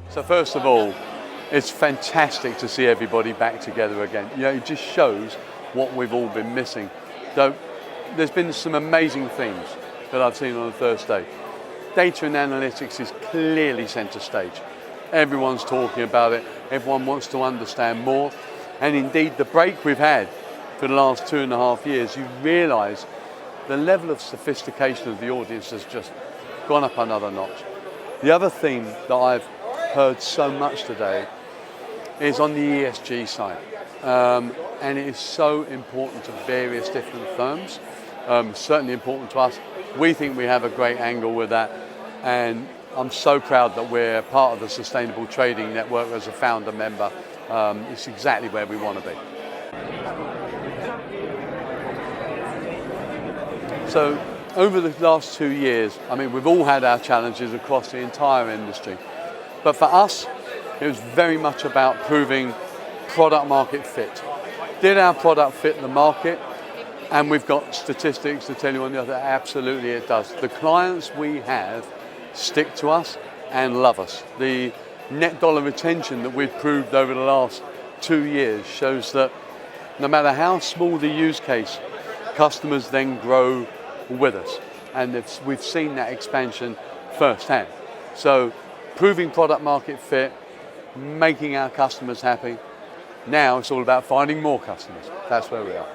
So first of all, it's fantastic to see everybody back together again. You know, it just shows what we've all been missing. Though there's been some amazing themes that I've seen on the first day. Data and analytics is clearly centre stage. Everyone's talking about it. Everyone wants to understand more. And indeed, the break we've had for the last 2.5 years, you realise the level of sophistication of the audience has just gone up another notch. The other theme that I've heard so much today is on the ESG side. And it is so important to various different firms, certainly important to us. We think we have a great angle with that, and I'm so proud that we're part of the Sustainable Trading Network as a founder member. It's exactly where we want to be. So over the last 2 years, I mean, we've all had our challenges across the entire industry, but for us, it was very much about proving product market fit. Did our product fit the market? And we've got statistics to tell you on the other, absolutely it does. The clients we have stick to us and love us. The net dollar retention that we've proved over the last 2 years shows that no matter how small the use case, customers then grow with us. And we've seen that expansion firsthand. So proving product market fit, making our customers happy. Now it's all about finding more customers. That's where we are.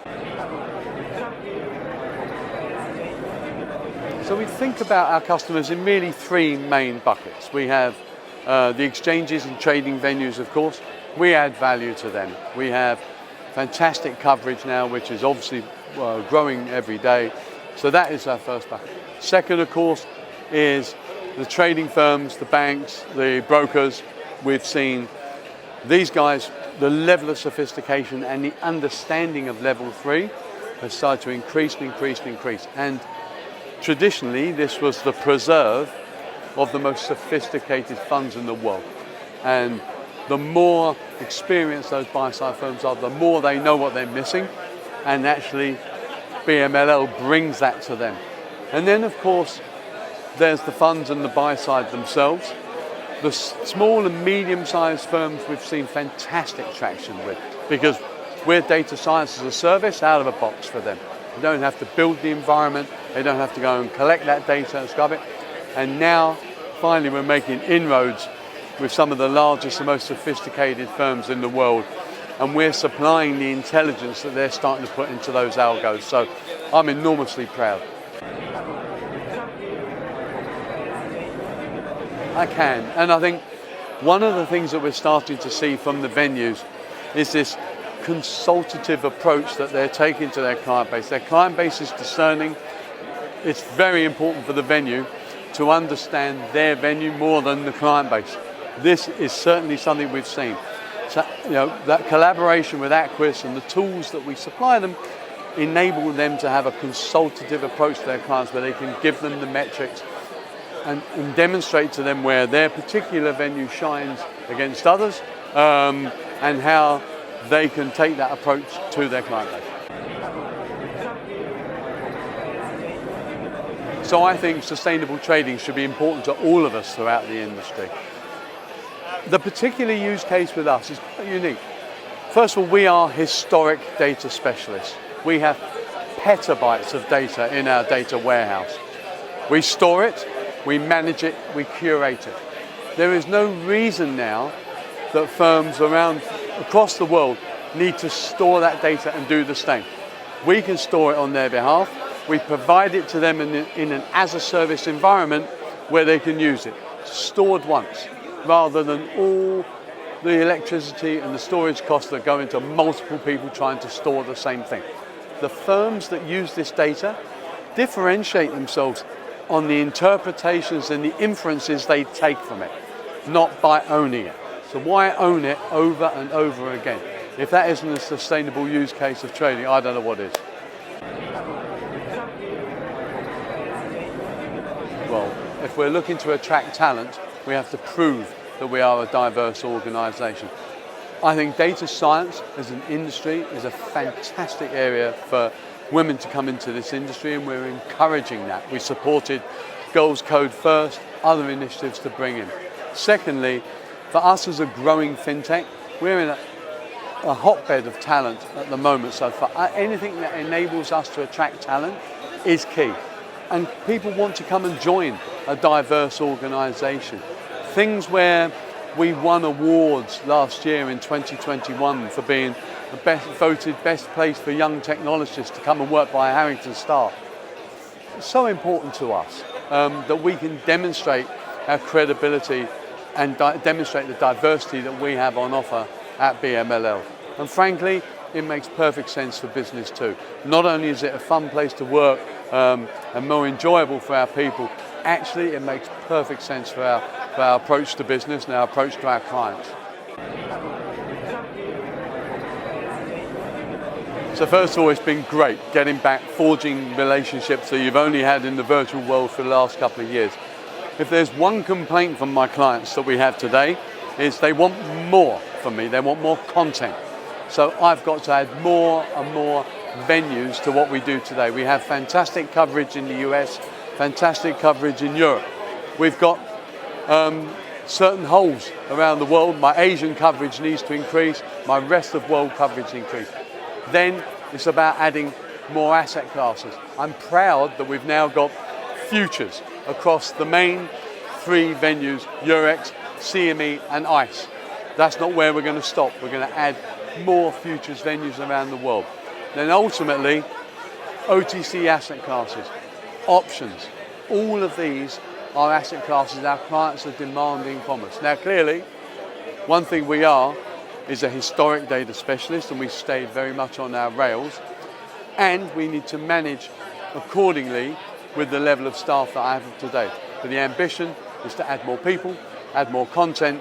So we think about our customers in really 3 main buckets. We have the exchanges and trading venues, of course. We add value to them. We have fantastic coverage now, which is obviously growing every day. So that is our first bucket. Second, of course, is the trading firms, the banks, the brokers. We've seen these guys, the level of sophistication and the understanding of level 3 has started to increase and increase and increase. And traditionally, this was the preserve of the most sophisticated funds in the world. And the more experienced those buy-side firms are, the more they know what they're missing. And actually, BMLL brings that to them. And then, of course, there's the funds and the buy-side themselves. The small and medium-sized firms we've seen fantastic traction with, because we're data science as a service out of a box for them. They don't have to build the environment, they don't have to go and collect that data and scrub it. And now, finally, we're making inroads with some of the largest and most sophisticated firms in the world, and we're supplying the intelligence that they're starting to put into those algos. So I'm enormously proud. I can, and I think one of the things that we're starting to see from the venues is this consultative approach that they're taking to their client base. Their client base is discerning. It's very important for the venue to understand their venue more than the client base. This is certainly something we've seen. So, you know, that collaboration with Aquis and the tools that we supply them enable them to have a consultative approach to their clients where they can give them the metrics and demonstrate to them where their particular venue shines against others, and how they can take that approach to their client base. So I think sustainable trading should be important to all of us throughout the industry. The particular use case with us is quite unique. First of all, we are historic data specialists. We have petabytes of data in our data warehouse. We store it, we manage it, we curate it. There is no reason now that firms across the world need to store that data and do the same. We can store it on their behalf. We provide it to them in an as-a-service environment where they can use it, stored once, rather than all the electricity and the storage costs that go into multiple people trying to store the same thing. The firms that use this data differentiate themselves on the interpretations and the inferences they take from it, not by owning it. So why own it over and over again? If that isn't a sustainable use case of trading, I don't know what is. Well, if we're looking to attract talent, we have to prove that we are a diverse organisation. I think data science as an industry is a fantastic area for women to come into this industry, and we're encouraging that. We supported Girls Code First, other initiatives to bring in. Secondly, For us as a growing fintech, we're in a hotbed of talent at the moment. So for anything that enables us to attract talent is key. And people want to come and join a diverse organisation. Things where we won awards last year in 2021 for being voted best place for young technologists to come and work by a Harrington staff. It's so important to us that we can demonstrate our credibility and demonstrate the diversity that we have on offer at BMLL. And frankly, it makes perfect sense for business too. Not only is it a fun place to work and more enjoyable for our people, actually it makes perfect sense for our approach to business and our approach to our clients. So first of all, it's been great getting back, forging relationships that you've only had in the virtual world for the last couple of years. If there's one complaint from my clients that we have today, is they want more from me, they want more content. So I've got to add more and more venues to what we do today. We have fantastic coverage in the US, fantastic coverage in Europe. We've got certain holes around the world. My Asian coverage needs to increase, my rest of world coverage increase. Then it's about adding more asset classes. I'm proud that we've now got futures across the main three venues, Eurex, CME and ICE. That's not where we're going to stop. We're going to add more futures venues around the world. Then ultimately, OTC asset classes, options, all of these are asset classes our clients are demanding from us. Now clearly, one thing we are is a historic data specialist, and we stayed very much on our rails, and we need to manage accordingly with the level of staff that I have today. But the ambition is to add more people, add more content,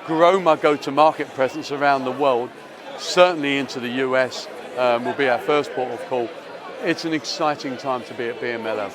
grow my go-to-market presence around the world, certainly into the US will be our first port of call. It's an exciting time to be at BMLL.